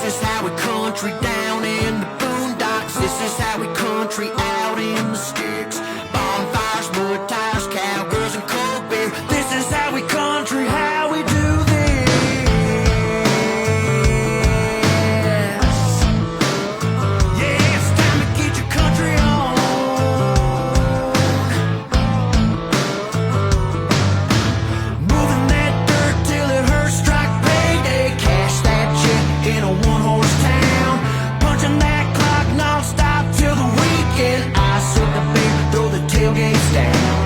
This is how we country down in the boondocks. This is how we country out in the sticks. Bonfires, mud tires, cowgirls, and cold beer. This is how we country, how we do this. Yeah, it's time to get your country on. Moving that dirt till it hurts, strike payday. Cash that check in a one-horse town. Punching that clock non-stop till the weekend. I soak the beer, throw the tailgates down.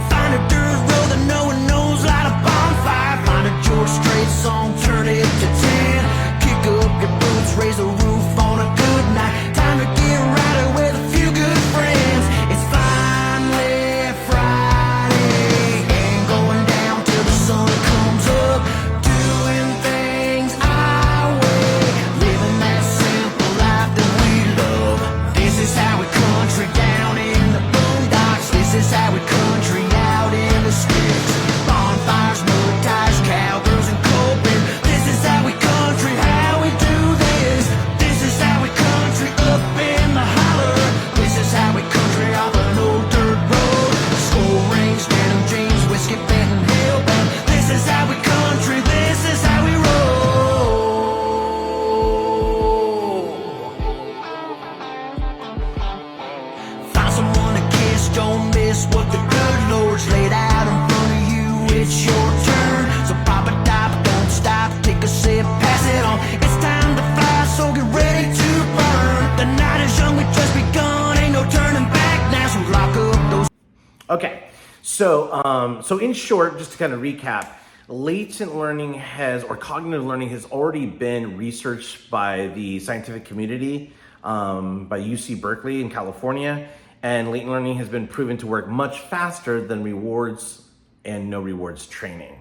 Find a dirt road that no one knows, light a bonfire. Find a George Strait song, turn it to 10. Kick up your boots, raise the roof on a good night. Time to get rowdy with a few good friends. It's finally Friday, ain't going down till the sun comes up. Doing things our way, living that simple life that we love. This is how we country down in the boondocks. This is how we country out in the sticks. Bonfires, mud tires, cowgirls, and cold beer. This is how we country, how we do this. This is how we country up in the holler. This is how we country off an old dirt road. Skull rings, denim jeans, whiskey bent and hellbound. This is how we country, this is how we roll. Find someone to kiss, don't miss what the good Lord's laid out in front of you. It's your turn, so pop a top, don't stop, take a sip, pass it on. It's time to fly, so get ready to burn. The night is young, we just begun, ain't no turning back now, so lock up those. Okay, so in short, just to kind of recap, latent learning or cognitive learning has already been researched by the scientific community, by UC Berkeley in California, and latent learning has been proven to work much faster than rewards and no rewards training.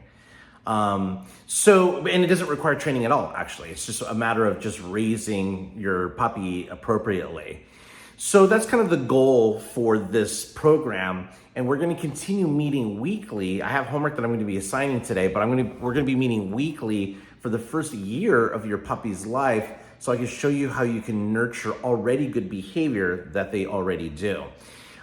And it doesn't require training at all, actually. It's just a matter of just raising your puppy appropriately. So that's kind of the goal for this program, and we're going to continue meeting weekly. I have homework that I'm going to be assigning today, but we're going to be meeting weekly for the first year of your puppy's life, so I can show you how you can nurture already good behavior that they already do.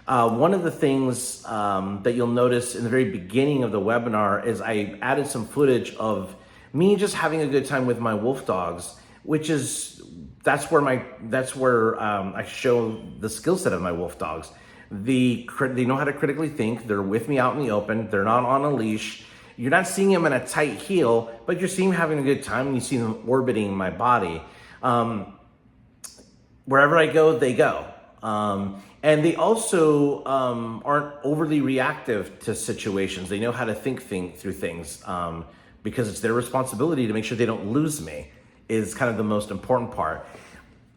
One of the things that you'll notice in the very beginning of the webinar is I added some footage of me just having a good time with my wolf dogs, that's where I show the skill set of my wolf dogs. They know how to critically think. They're with me out in the open. They're not on a leash. You're not seeing them in a tight heel, but you're seeing them having a good time, and you see them orbiting my body. Wherever I go, they go. And they also aren't overly reactive to situations. They know how to think through things because it's their responsibility to make sure they don't lose me is kind of the most important part.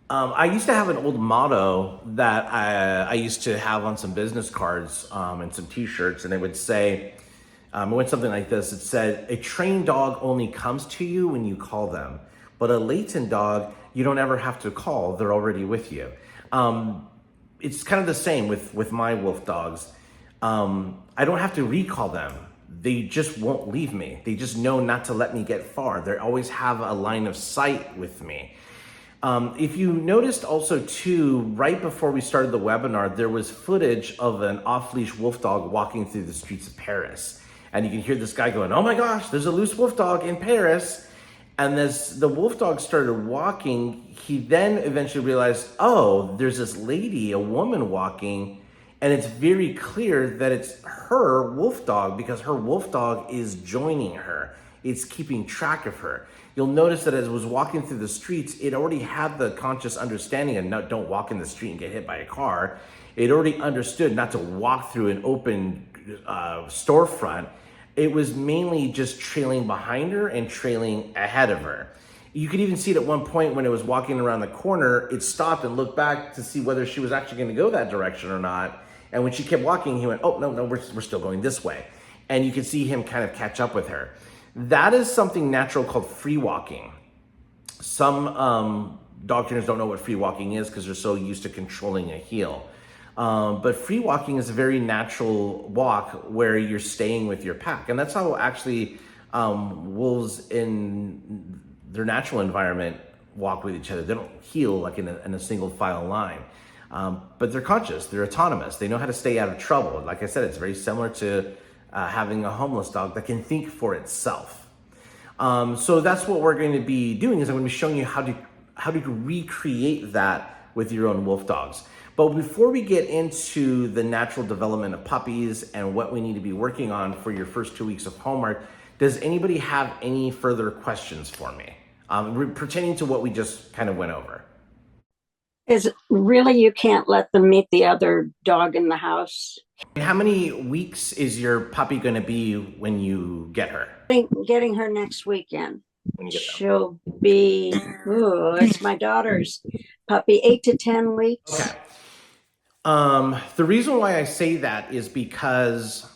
I used to have an old motto that I used to have on some business cards and some t-shirts, and it would say, it went something like this. It said, a trained dog only comes to you when you call them, but a latent dog, you don't ever have to call, they're already with you. It's kind of the same with my wolf dogs. I don't have to recall them. They just won't leave me. They just know not to let me get far. They always have a line of sight with me. If you noticed also too, right before we started the webinar, there was footage of an off-leash wolf dog walking through the streets of Paris. And you can hear this guy going, oh my gosh, there's a loose wolf dog in Paris. And as the wolf dog started walking, he then eventually realized, oh, there's this lady, a woman walking, and it's very clear that it's her wolf dog because her wolf dog is joining her. It's keeping track of her. You'll notice that as it was walking through the streets, it already had the conscious understanding of don't walk in the street and get hit by a car. It already understood not to walk through an open storefront. It was mainly just trailing behind her and trailing ahead of her. You could even see it at one point when it was walking around the corner, it stopped and looked back to see whether she was actually going to go that direction or not. And when she kept walking, he went, oh, no, we're still going this way. And you could see him kind of catch up with her. That is something natural called free walking. Some dog trainers don't know what free walking is because they're so used to controlling a heel. But free walking is a very natural walk where you're staying with your pack. And that's how actually wolves in their natural environment walk with each other. They don't heel like in a single file line. But they're conscious, they're autonomous. They know how to stay out of trouble. Like I said, it's very similar to having a homeless dog that can think for itself. So that's what we're going to be doing, is I'm going to be showing you how to recreate that with your own wolf dogs. But before we get into the natural development of puppies and what we need to be working on for your first 2 weeks of homework, does anybody have any further questions for me pertaining to what we just kind of went over? Is really, you can't let them meet the other dog in the house? How many weeks is your puppy going to be when you get her? Getting her next weekend. When you get them? She'll be, it's my daughter's puppy, 8 to 10 weeks. Okay. The reason why I say that is because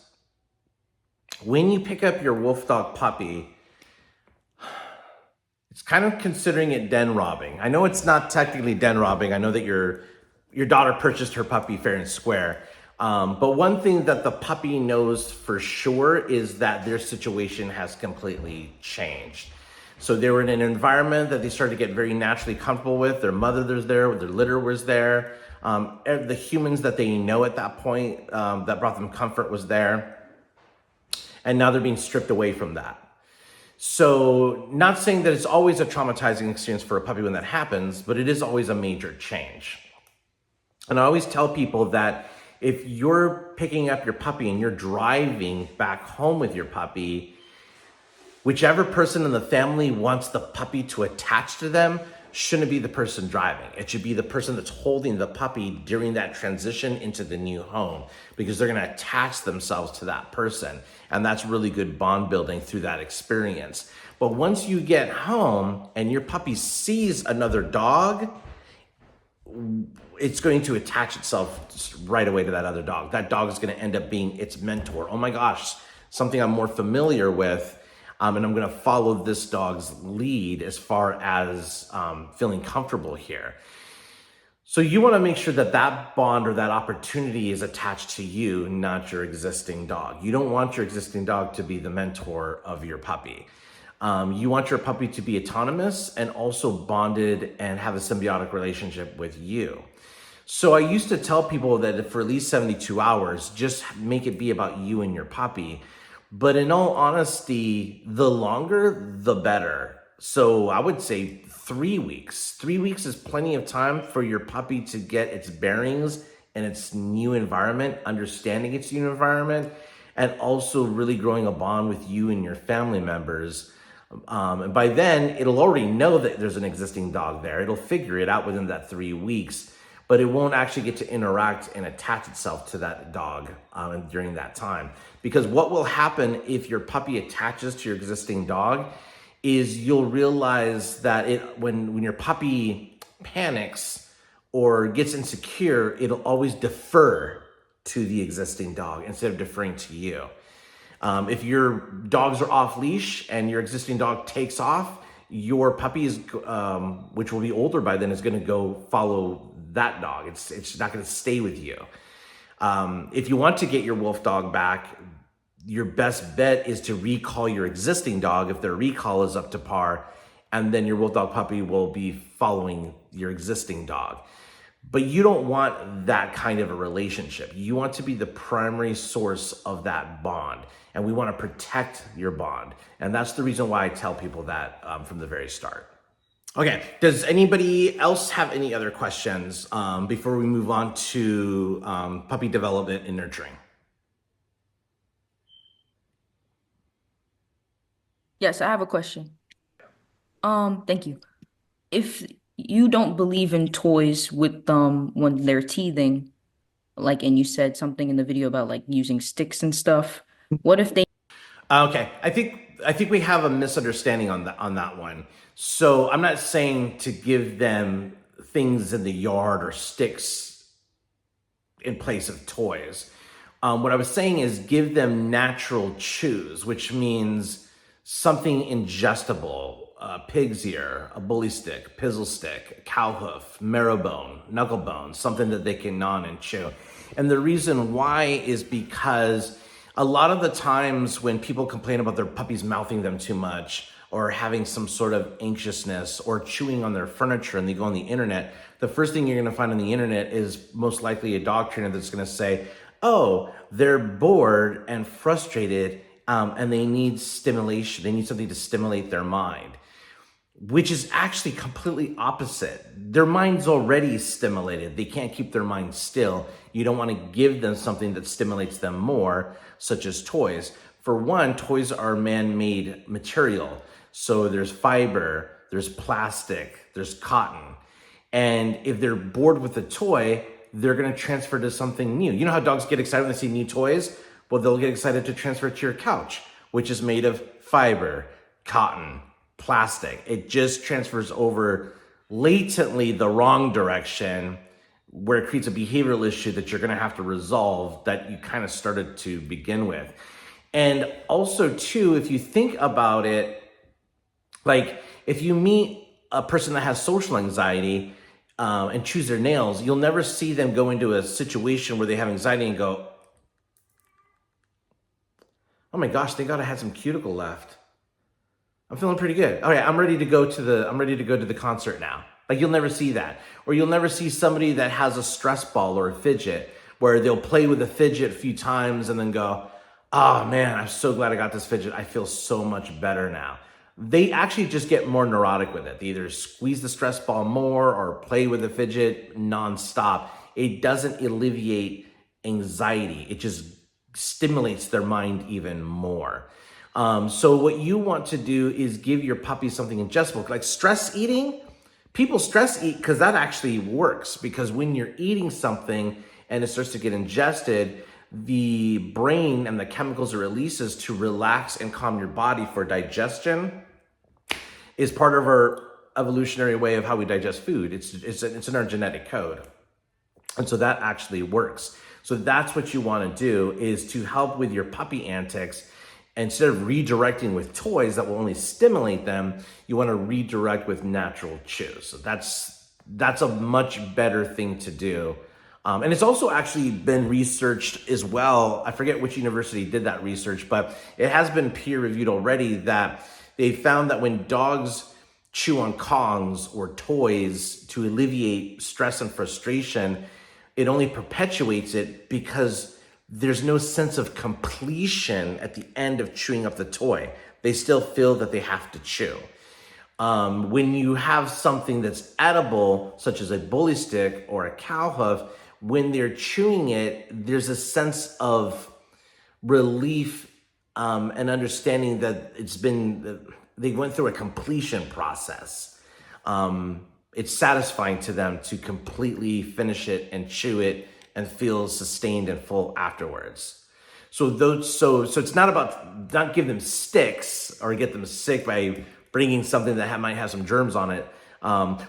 when you pick up your wolf dog puppy, it's kind of considering it den robbing. I know it's not technically den robbing. I know that your daughter purchased her puppy fair and square. But one thing that the puppy knows for sure is that their situation has completely changed. So they were in an environment that they started to get very naturally comfortable with. Their mother was there, their litter was there. The humans that they know at that point that brought them comfort was there. And now they're being stripped away from that. So not saying that it's always a traumatizing experience for a puppy when that happens, but it is always a major change. And I always tell people that if you're picking up your puppy and you're driving back home with your puppy, whichever person in the family wants the puppy to attach to them shouldn't be the person driving. It should be the person that's holding the puppy during that transition into the new home, because they're going to attach themselves to that person. And that's really good bond building through that experience. But once you get home and your puppy sees another dog, it's going to attach itself right away to that other dog. That dog is going to end up being its mentor. Oh my gosh, something I'm more familiar with. And I'm going to follow this dog's lead as far as feeling comfortable here. So you want to make sure that that bond or that opportunity is attached to you, not your existing dog. You don't want your existing dog to be the mentor of your puppy. You want your puppy to be autonomous and also bonded and have a symbiotic relationship with you. So I used to tell people that for at least 72 hours, just make it be about you and your puppy. But in all honesty, the longer, the better. So I would say 3 weeks. 3 weeks is plenty of time for your puppy to get its bearings in its new environment, understanding its new environment, and also really growing a bond with you and your family members. And by then, it'll already know that there's an existing dog there. It'll figure it out within that 3 weeks, but it won't actually get to interact and attach itself to that dog during that time. Because what will happen if your puppy attaches to your existing dog is you'll realize that when your puppy panics or gets insecure, it'll always defer to the existing dog instead of deferring to you. If your dogs are off leash and your existing dog takes off, your puppy is, which will be older by then, is going to go follow that dog. It's not going to stay with you. If you want to get your wolf dog back, your best bet is to recall your existing dog if their recall is up to par, and then your wolf dog puppy will be following your existing dog. But you don't want that kind of a relationship. You want to be the primary source of that bond, and we want to protect your bond. And that's the reason why I tell people that from the very start. Okay, does anybody else have any other questions before we move on to puppy development and nurturing? Yes, I have a question. Thank you. If you don't believe in toys with when they're teething, like, and you said something in the video about like using sticks and stuff, what if they... Okay, I think we have a misunderstanding on that one. So I'm not saying to give them things in the yard or sticks in place of toys. What I was saying is give them natural chews, which means something ingestible, pig's ear, a bully stick, pizzle stick, a cow hoof, marrow bone, knuckle bone, something that they can gnaw and chew. And the reason why is because a lot of the times when people complain about their puppies mouthing them too much, or having some sort of anxiousness or chewing on their furniture and they go on the internet, the first thing you're going to find on the internet is most likely a dog trainer that's going to say, oh, they're bored and frustrated and they need stimulation. They need something to stimulate their mind, which is actually completely opposite. Their mind's already stimulated. They can't keep their mind still. You don't want to give them something that stimulates them more, such as toys. For one, toys are man-made material. So there's fiber, there's plastic, there's cotton. And if they're bored with the toy, they're going to transfer to something new. You know how dogs get excited when they see new toys? Well, they'll get excited to transfer it to your couch, which is made of fiber, cotton, plastic. It just transfers over latently the wrong direction, where it creates a behavioral issue that you're going to have to resolve that you kind of started to begin with. And also too, if you think about it, like if you meet a person that has social anxiety and chews their nails, you'll never see them go into a situation where they have anxiety and go, oh my gosh, thank God I had some cuticle left. I'm feeling pretty good. All right, I'm ready to go to the concert now. Like you'll never see that. Or you'll never see somebody that has a stress ball or a fidget where they'll play with a fidget a few times and then go, oh man, I'm so glad I got this fidget. I feel so much better now. They actually just get more neurotic with it. They either squeeze the stress ball more or play with the fidget nonstop. It doesn't alleviate anxiety. It just stimulates their mind even more. So what you want to do is give your puppy something ingestible, like stress eating. People stress eat because that actually works, because when you're eating something and it starts to get ingested, the brain and the chemicals it releases to relax and calm your body for digestion is part of our evolutionary way of how we digest food. It's in our genetic code. And so that actually works. So that's what you want to do, is to help with your puppy antics. Instead of redirecting with toys that will only stimulate them, you want to redirect with natural chews. So that's a much better thing to do. And it's also actually been researched as well. I forget which university did that research, but it has been peer reviewed already, that they found that when dogs chew on Kongs or toys to alleviate stress and frustration, it only perpetuates it, because there's no sense of completion at the end of chewing up the toy. They still feel that they have to chew. When you have something that's edible, such as a bully stick or a cow hoof, when they're chewing it, there's a sense of relief and understanding that they went through a completion process. It's satisfying to them to completely finish it and chew it and feel sustained and full afterwards. So it's not about, not give them sticks or get them sick by bringing something that might have some germs on it.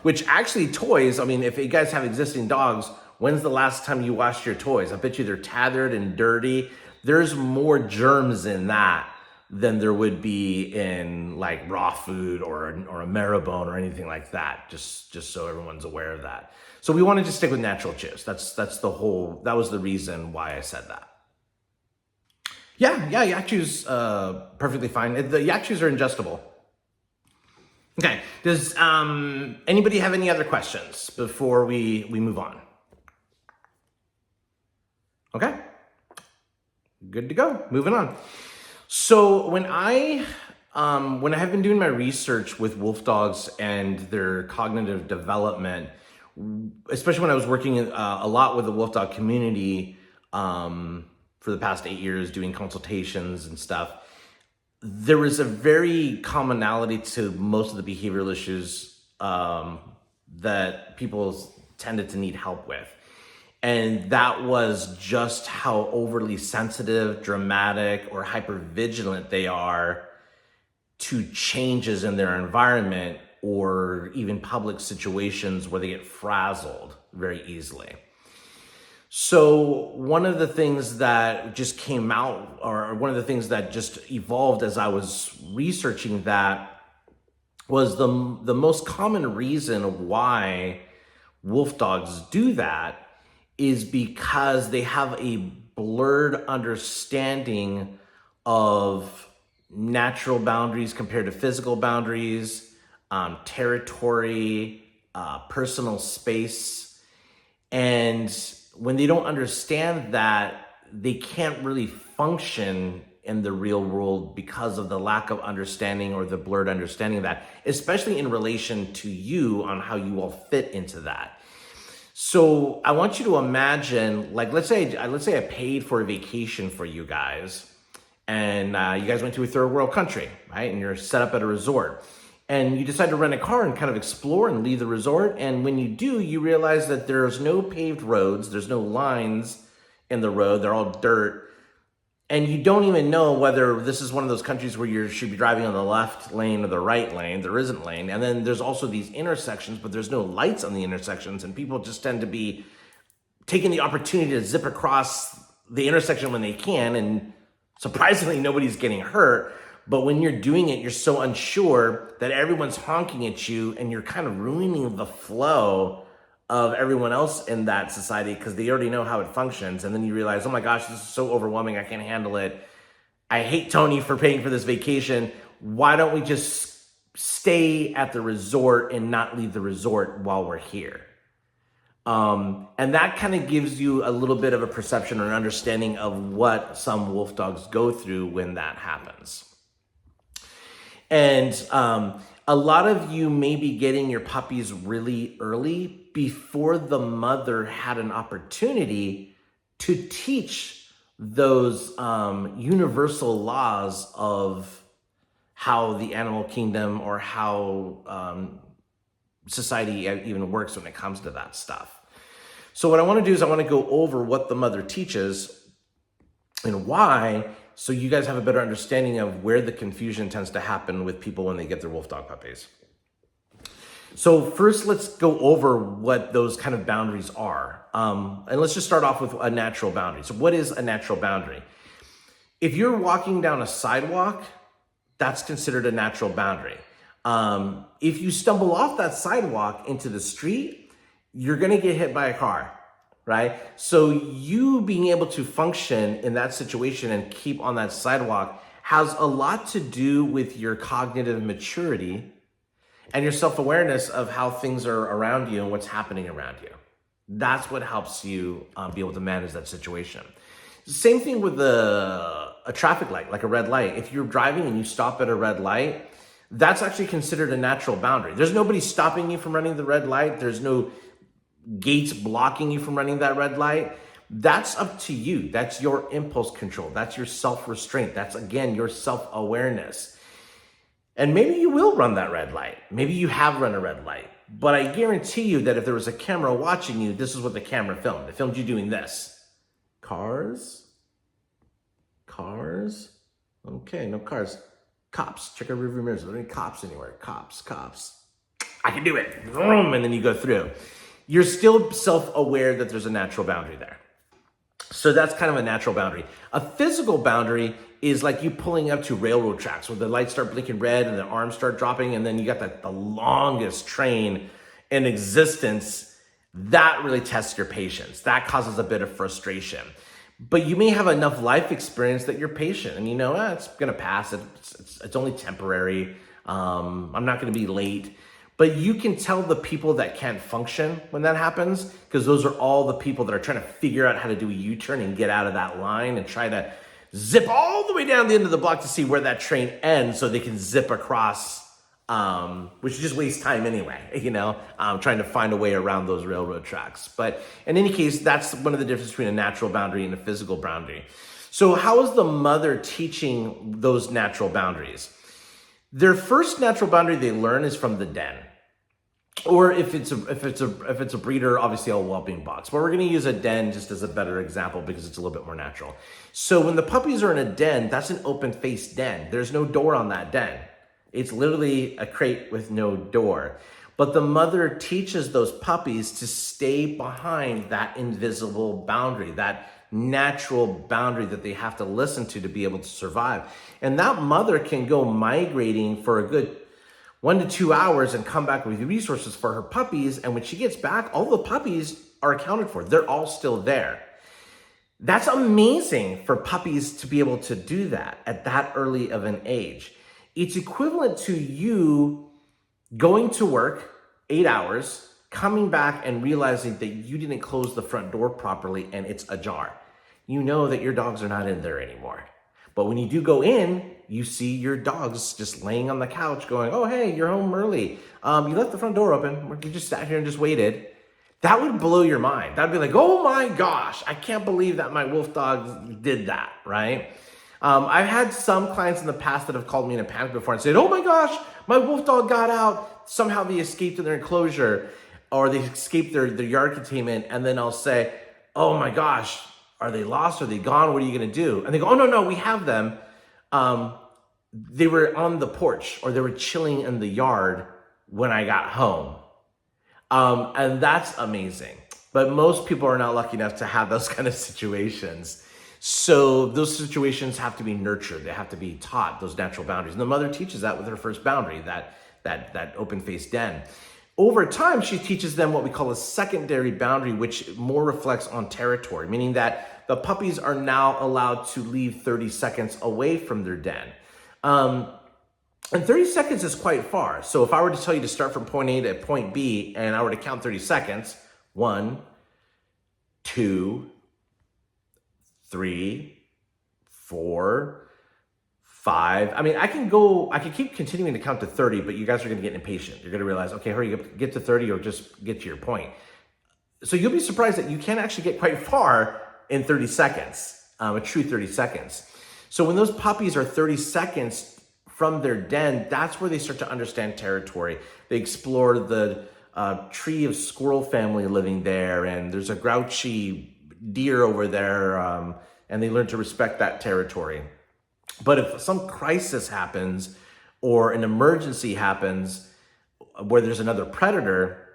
Which actually toys, I mean, if you guys have existing dogs, when's the last time you washed your toys? I bet you they're tethered and dirty. There's more germs in that than there would be in like raw food or a marrow-bone or anything like that, just so everyone's aware of that. So we wanted to stick with natural chews. That was the reason why I said that. Yeah, yak chews, perfectly fine. The yak chews are ingestible. Okay, does anybody have any other questions before we move on? Okay, good to go, moving on. So when I have been doing my research with wolf dogs and their cognitive development, especially when I was working a lot with the wolf dog community for the past 8 years, doing consultations and stuff, there was a very commonality to most of the behavioral issues that people tended to need help with. And that was just how overly sensitive, dramatic, or hypervigilant they are to changes in their environment, or even public situations where they get frazzled very easily. So one of the things that just came out, or one of the things that just evolved as I was researching that, was the most common reason why wolf dogs do that is because they have a blurred understanding of natural boundaries compared to physical boundaries, territory, personal space. And when they don't understand that, they can't really function in the real world because of the lack of understanding or the blurred understanding of that, especially in relation to you on how you all fit into that. So I want you to imagine, like, let's say I paid for a vacation for you guys, and you guys went to a third world country, right? And you're set up at a resort, and you decide to rent a car and kind of explore and leave the resort. And when you do, you realize that there's no paved roads, there's no lines in the road, they're all dirt. And you don't even know whether this is one of those countries where you should be driving on the left lane or the right lane. There isn't lane. And then there's also these intersections, but there's no lights on the intersections. And people just tend to be taking the opportunity to zip across the intersection when they can. And surprisingly, nobody's getting hurt. But when you're doing it, you're so unsure that everyone's honking at you and you're kind of ruining the flow of everyone else in that society because they already know how it functions. And then you realize, oh my gosh, this is so overwhelming, I can't handle it. I hate Tony for paying for this vacation. Why don't we just stay at the resort and not leave the resort while we're here? And that kind of gives you a little bit of a perception or an understanding of what some wolf dogs go through when that happens. And a lot of you may be getting your puppies really early before the mother had an opportunity to teach those universal laws of how the animal kingdom or how society even works when it comes to that stuff. So what I want to do is I want to go over what the mother teaches and why, so you guys have a better understanding of where the confusion tends to happen with people when they get their wolf dog puppies. So first, let's go over what those kind of boundaries are. And let's just start off with a natural boundary. So what is a natural boundary? If you're walking down a sidewalk, that's considered a natural boundary. If you stumble off that sidewalk into the street, you're gonna get hit by a car, right? So you being able to function in that situation and keep on that sidewalk has a lot to do with your cognitive maturity and your self-awareness of how things are around you and what's happening around you. That's what helps you be able to manage that situation. Same thing with a traffic light, like a red light. If you're driving and you stop at a red light, that's actually considered a natural boundary. There's nobody stopping you from running the red light. There's no gates blocking you from running that red light. That's up to you. That's your impulse control. That's your self-restraint. That's, again, your self-awareness. And maybe you will run that red light. Maybe you have run a red light. But I guarantee you that if there was a camera watching you, this is what the camera filmed. It filmed you doing this. Cars? Cars? Okay, no cars. Cops. Check our rearview mirrors. Are there any cops anywhere? Cops. I can do it. Vroom, and then you go through. You're still self-aware that there's a natural boundary there. So that's kind of a natural boundary. A physical boundary is like you pulling up to railroad tracks where the lights start blinking red and the arms start dropping, and then you got the longest train in existence. That really tests your patience. That causes a bit of frustration. But you may have enough life experience that you're patient and you know, it's gonna pass. It's only temporary. I'm not gonna be late. But you can tell the people that can't function when that happens, because those are all the people that are trying to figure out how to do a U-turn and get out of that line and try to zip all the way down the end of the block to see where that train ends so they can zip across, which just wastes time anyway, trying to find a way around those railroad tracks. But in any case, that's one of the differences between a natural boundary and a physical boundary. So how is the mother teaching those natural boundaries? Their first natural boundary they learn is from the den. Or if it's a breeder, obviously a whelping box. But we're going to use a den just as a better example because it's a little bit more natural. So when the puppies are in a den, that's an open-faced den. There's no door on that den. It's literally a crate with no door. But the mother teaches those puppies to stay behind that invisible boundary, that natural boundary that they have to listen to be able to survive. And that mother can go migrating for a good 1 to 2 hours and come back with resources for her puppies. And when she gets back, all the puppies are accounted for. They're all still there. That's amazing for puppies to be able to do that at that early of an age. It's equivalent to you going to work 8 hours, coming back and realizing that you didn't close the front door properly and it's ajar. You know that your dogs are not in there anymore. But when you do go in, you see your dogs just laying on the couch going, oh, hey, you're home early. You left the front door open. You just sat here and just waited. That would blow your mind. That'd be like, oh my gosh, I can't believe that my wolf dog did that, right? I've had some clients in the past that have called me in a panic before and said, oh my gosh, my wolf dog got out. Somehow they escaped in their enclosure or they escaped their yard containment. And then I'll say, oh my gosh, are they lost? Are they gone? What are you going to do? And they go, oh, no, we have them. They were on the porch or they were chilling in the yard when I got home. And that's amazing. But most people are not lucky enough to have those kind of situations. So those situations have to be nurtured. They have to be taught those natural boundaries. And the mother teaches that with her first boundary, that open-faced den. Over time, she teaches them what we call a secondary boundary, which more reflects on territory, meaning that the puppies are now allowed to leave 30 seconds away from their den. And 30 seconds is quite far. So if I were to tell you to start from point A to point B, and I were to count 30 seconds, 1, 2, 3, 4, 5. I mean, I can keep continuing to count to 30, but you guys are going to get impatient. You're going to realize, okay, hurry up, get to 30 or just get to your point. So you'll be surprised that you can actually get quite far in 30 seconds, a true 30 seconds. So when those puppies are 30 seconds from their den, that's where they start to understand territory. They explore the tree of squirrel family living there, and there's a grouchy deer over there, and they learn to respect that territory. But if some crisis happens or an emergency happens where there's another predator,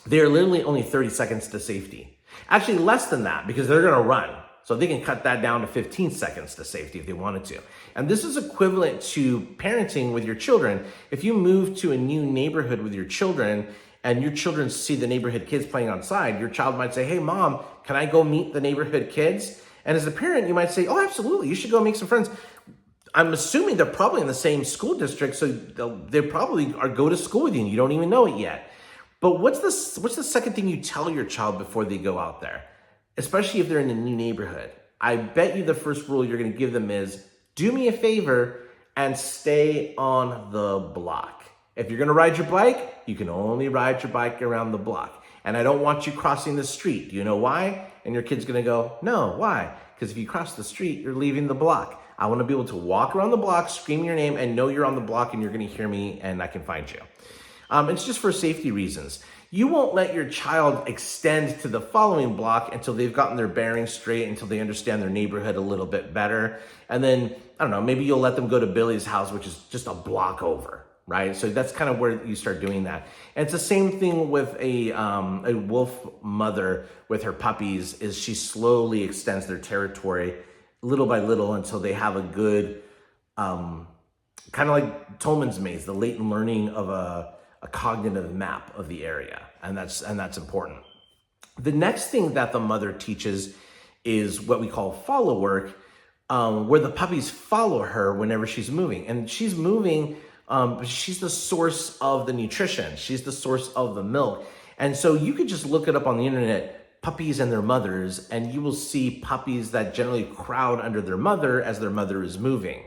they're literally only 30 seconds to safety. Actually, less than that because they're going to run. So they can cut that down to 15 seconds to safety if they wanted to. And this is equivalent to parenting with your children. If you move to a new neighborhood with your children and your children see the neighborhood kids playing outside, your child might say, hey, Mom, can I go meet the neighborhood kids? And as a parent, you might say, oh, absolutely, you should go make some friends. I'm assuming they're probably in the same school district, so they probably are go to school with you and you don't even know it yet. But what's the second thing you tell your child before they go out there? Especially if they're in a new neighborhood. I bet you the first rule you're going to give them is, do me a favor and stay on the block. If you're going to ride your bike, you can only ride your bike around the block. And I don't want you crossing the street. Do you know why? And your kid's going to go, no, why? Because if you cross the street, you're leaving the block. I want to be able to walk around the block, scream your name, and know you're on the block and you're going to hear me and I can find you. It's just for safety reasons. You won't let your child extend to the following block until they've gotten their bearings straight, until they understand their neighborhood a little bit better. And then, I don't know, maybe you'll let them go to Billy's house, which is just a block over, right? So that's kind of where you start doing that. And it's the same thing with a wolf mother with her puppies, is she slowly extends their territory little by little until they have a good, kind of like Tolman's maze, the latent learning of a cognitive map of the area. And that's important. The next thing that the mother teaches is what we call follow work, where the puppies follow her whenever she's moving. And she's moving, she's the source of the nutrition. She's the source of the milk. And so you could just look it up on the internet, puppies and their mothers, and you will see puppies that generally crowd under their mother as their mother is moving.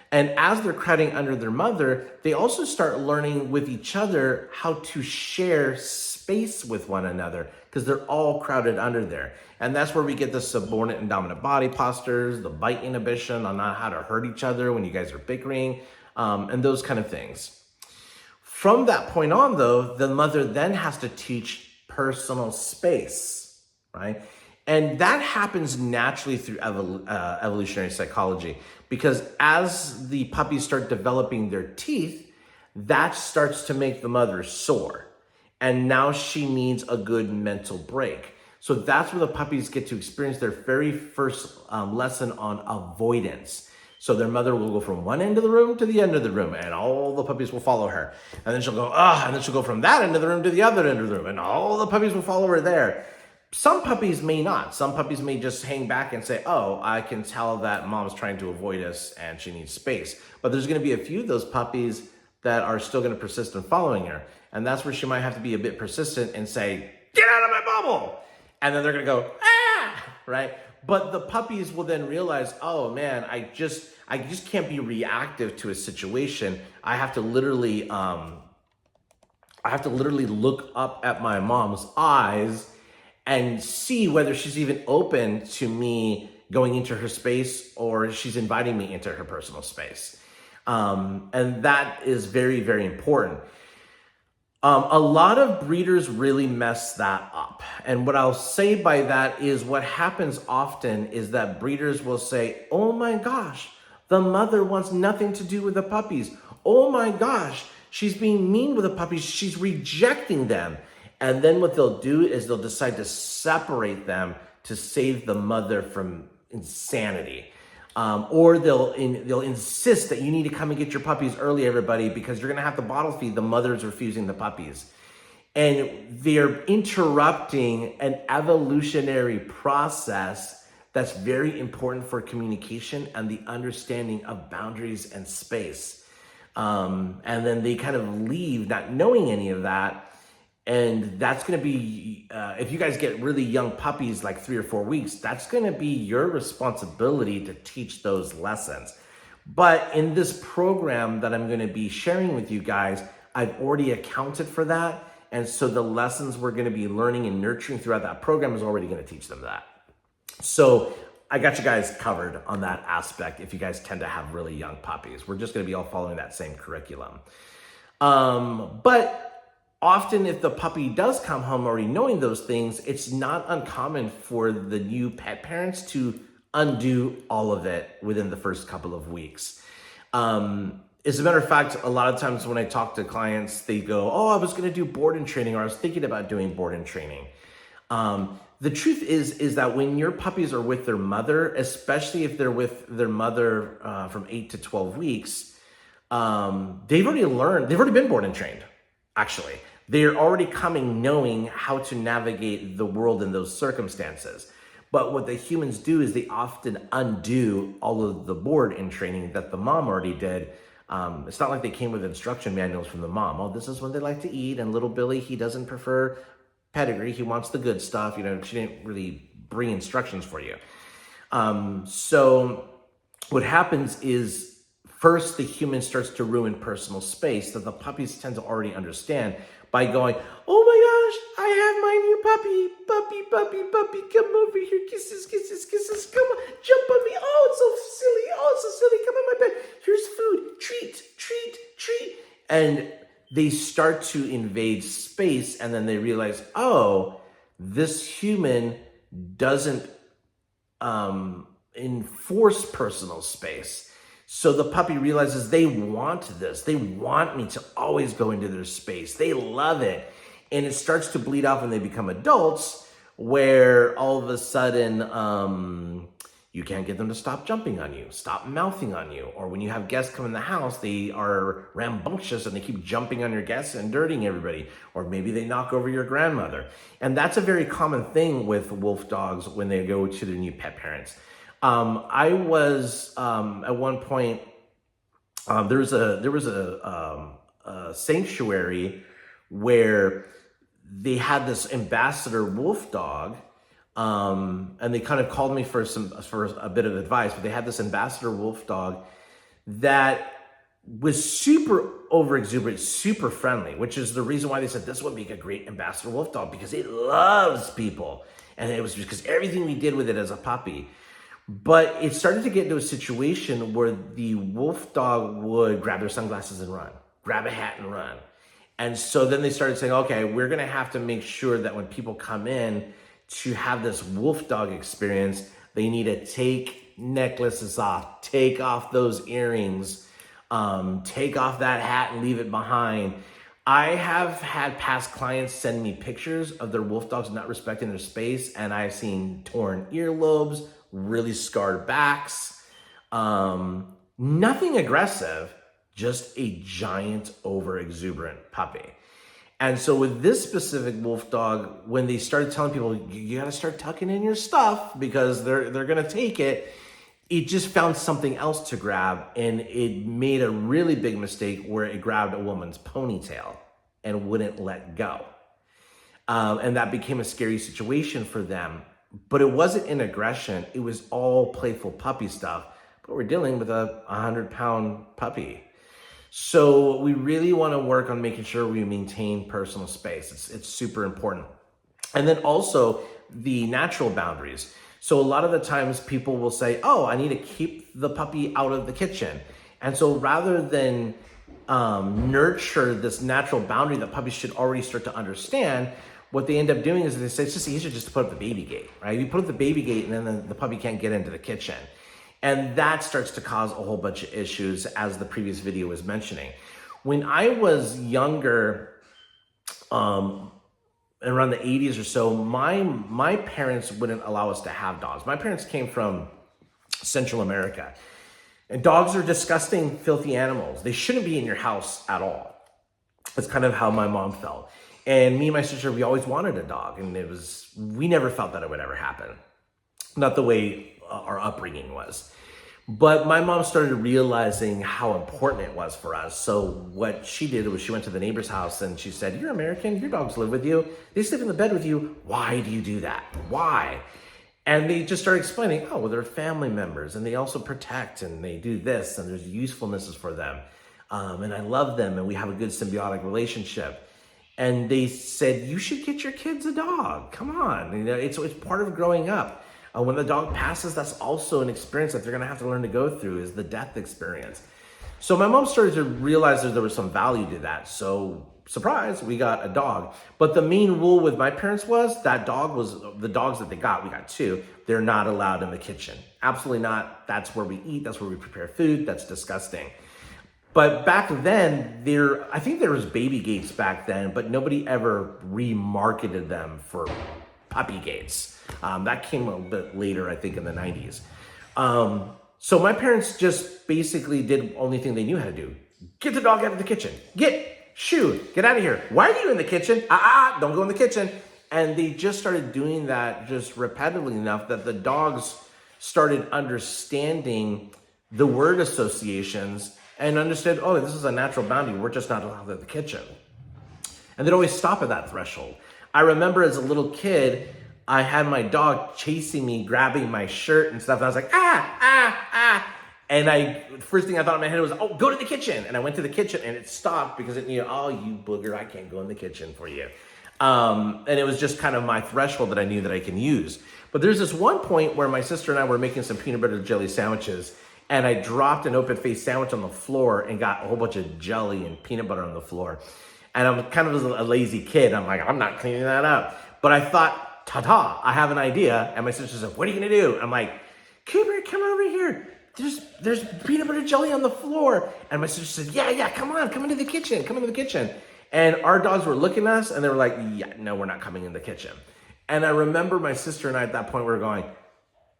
And as they're crowding under their mother, they also start learning with each other how to share space with one another because they're all crowded under there. And that's where we get the subordinate and dominant body postures, the bite inhibition on not how to hurt each other when you guys are bickering, and those kind of things. From that point on, though, the mother then has to teach personal space, right? And that happens naturally through evolutionary psychology, because as the puppies start developing their teeth, that starts to make the mother sore. And now she needs a good mental break. So that's where the puppies get to experience their very first lesson on avoidance. So their mother will go from one end of the room to the end of the room, and all the puppies will follow her. And then she'll go, and then she'll go from that end of the room to the other end of the room, and all the puppies will follow her there. Some puppies may not. Some puppies may just hang back and say, oh, I can tell that mom's trying to avoid us and she needs space. But there's going to be a few of those puppies that are still going to persist in following her. And that's where she might have to be a bit persistent and say, get out of my bubble. And then they're going to go, ah, right? But the puppies will then realize, oh man, I just can't be reactive to a situation. I have to literally look up at my mom's eyes and see whether she's even open to me going into her space or she's inviting me into her personal space. And that is very, very important. A lot of breeders really mess that up. And what I'll say by that is what happens often is that breeders will say, oh my gosh, the mother wants nothing to do with the puppies. Oh my gosh, she's being mean with the puppies. She's rejecting them. And then what they'll do is they'll decide to separate them to save the mother from insanity. Or they'll insist that you need to come and get your puppies early, everybody, because you're going to have to bottle feed. The mother's refusing the puppies. And they're interrupting an evolutionary process that's very important for communication and the understanding of boundaries and space. And then they kind of leave not knowing any of that. And that's going to be, if you guys get really young puppies, like 3 or 4 weeks, that's going to be your responsibility to teach those lessons. But in this program that I'm going to be sharing with you guys, I've already accounted for that. And so the lessons we're going to be learning and nurturing throughout that program is already going to teach them that. So I got you guys covered on that aspect if you guys tend to have really young puppies. We're just going to be all following that same curriculum. But often if the puppy does come home already knowing those things, it's not uncommon for the new pet parents to undo all of it within the first couple of weeks. As a matter of fact, a lot of times when I talk to clients, they go, oh, I was going to do board and training, or I was thinking about doing board and training. The truth is that when your puppies are with their mother, especially if they're with their mother from 8 to 12 weeks, they've already been board and trained. Actually, they're already coming knowing how to navigate the world in those circumstances. But what the humans do is they often undo all of the board and training that the mom already did. It's not like they came with instruction manuals from the mom. Oh, this is when they like to eat. And little Billy, he doesn't prefer pedigree. He wants the good stuff. You know, she didn't really bring instructions for you. So what happens is, first, the human starts to ruin personal space that the puppies tend to already understand by going, oh my gosh, I have my new puppy, come over here, kisses, come on, jump on me, oh, it's so silly, come on my bed, here's food, treat. And they start to invade space, and then they realize, oh, this human doesn't enforce personal space. So the puppy realizes they want this. They want me to always go into their space. They love it. And it starts to bleed off when they become adults, where all of a sudden you can't get them to stop jumping on you, stop mouthing on you. Or when you have guests come in the house, they are rambunctious and they keep jumping on your guests and dirtying everybody. Or maybe they knock over your grandmother. And that's a very common thing with wolf dogs when they go to their new pet parents. I was at one point. There was a sanctuary where they had this ambassador wolf dog, and they kind of called me for a bit of advice. But they had this ambassador wolf dog that was super over exuberant, super friendly, which is the reason why they said this would make a great ambassador wolf dog, because it loves people, and it was because everything we did with it as a puppy. But it started to get into a situation where the wolf dog would grab their sunglasses and run, grab a hat and run. And so then they started saying, okay, we're going to have to make sure that when people come in to have this wolf dog experience, they need to take necklaces off, take off those earrings, take off that hat and leave it behind. I have had past clients send me pictures of their wolf dogs not respecting their space, and I've seen torn earlobes, really scarred backs, nothing aggressive, just a giant over exuberant puppy. And so with this specific wolf dog, when they started telling people, you got to start tucking in your stuff because they're going to take it, it just found something else to grab, and it made a really big mistake where it grabbed a woman's ponytail and wouldn't let go. And that became a scary situation for them. But it wasn't in aggression. It was all playful puppy stuff. But we're dealing with a 100-pound puppy. So we really want to work on making sure we maintain personal space. It's super important. And then also the natural boundaries. So a lot of the times people will say, oh, I need to keep the puppy out of the kitchen. And so rather than nurture this natural boundary that puppies should already start to understand, what they end up doing is they say it's just easier just to put up the baby gate, right? You put up the baby gate and then the puppy can't get into the kitchen. And that starts to cause a whole bunch of issues, as the previous video was mentioning. When I was younger, around the 80s or so, my parents wouldn't allow us to have dogs. My parents came from Central America. And dogs are disgusting, filthy animals. They shouldn't be in your house at all. That's kind of how my mom felt. And me and my sister, we always wanted a dog. And we never felt that it would ever happen. Not the way our upbringing was. But my mom started realizing how important it was for us. So what she did was she went to the neighbor's house and she said, you're American, your dogs live with you. They sleep in the bed with you. Why do you do that? Why? And they just started explaining, oh, well, they're family members and they also protect and they do this and there's usefulnesses for them. And I love them and we have a good symbiotic relationship. And they said, you should get your kids a dog. Come on. You know, it's part of growing up. When the dog passes, that's also an experience that they're going to have to learn to go through, is the death experience. So my mom started to realize that there was some value to that. So surprise, we got a dog. But the main rule with my parents was the dogs that they got, we got two, they're not allowed in the kitchen. Absolutely not. That's where we eat. That's where we prepare food. That's disgusting. But back then, I think there was baby gates back then, but nobody ever remarketed them for puppy gates. That came a bit later, I think in the 90s. So my parents just basically did the only thing they knew how to do. Get the dog out of the kitchen. Get out of here. Why are you in the kitchen? Don't go in the kitchen. And they just started doing that just repetitively enough that the dogs started understanding the word associations and understood, oh, this is a natural boundary. We're just not allowed in the kitchen. And they'd always stop at that threshold. I remember as a little kid, I had my dog chasing me, grabbing my shirt and stuff. And I was like, And first thing I thought in my head was, oh, go to the kitchen. And I went to the kitchen and it stopped because it knew, oh, you booger, I can't go in the kitchen for you. And it was just kind of my threshold that I knew that I can use. But there's this one point where my sister and I were making some peanut butter jelly sandwiches. And I dropped an open-faced sandwich on the floor and got a whole bunch of jelly and peanut butter on the floor. And I'm kind of a lazy kid. I'm like, I'm not cleaning that up. But I thought, ta-ta, I have an idea. And my sister said, what are you gonna do? I'm like, Cooper, come over here. There's peanut butter jelly on the floor. And my sister said, yeah, come into the kitchen. And our dogs were looking at us and they were like, yeah, no, we're not coming in the kitchen. And I remember my sister and I at that point were going,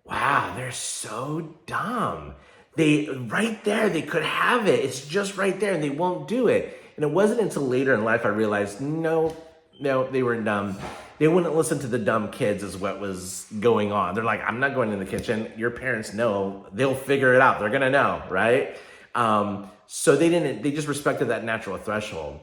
wow, they're so dumb. Right there, they could have it. It's just right there and they won't do it. And it wasn't until later in life I realized, no, they were dumb. They wouldn't listen to the dumb kids is what was going on. They're like, I'm not going in the kitchen. Your parents know. They'll figure it out. They're going to know, right? So they just respected that natural threshold.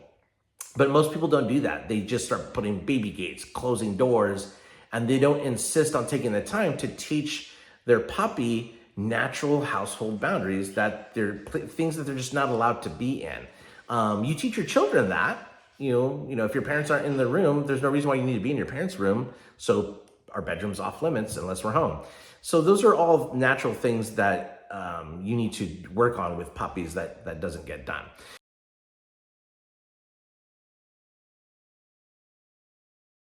But most people don't do that. They just start putting baby gates, closing doors, and they don't insist on taking the time to teach their puppy natural household boundaries, that they're things that they're just not allowed to be in. You teach your children that. You know, if your parents aren't in the room, there's no reason why you need to be in your parents' room. So our bedroom's off limits unless we're home. So those are all natural things that you need to work on with puppies that doesn't get done.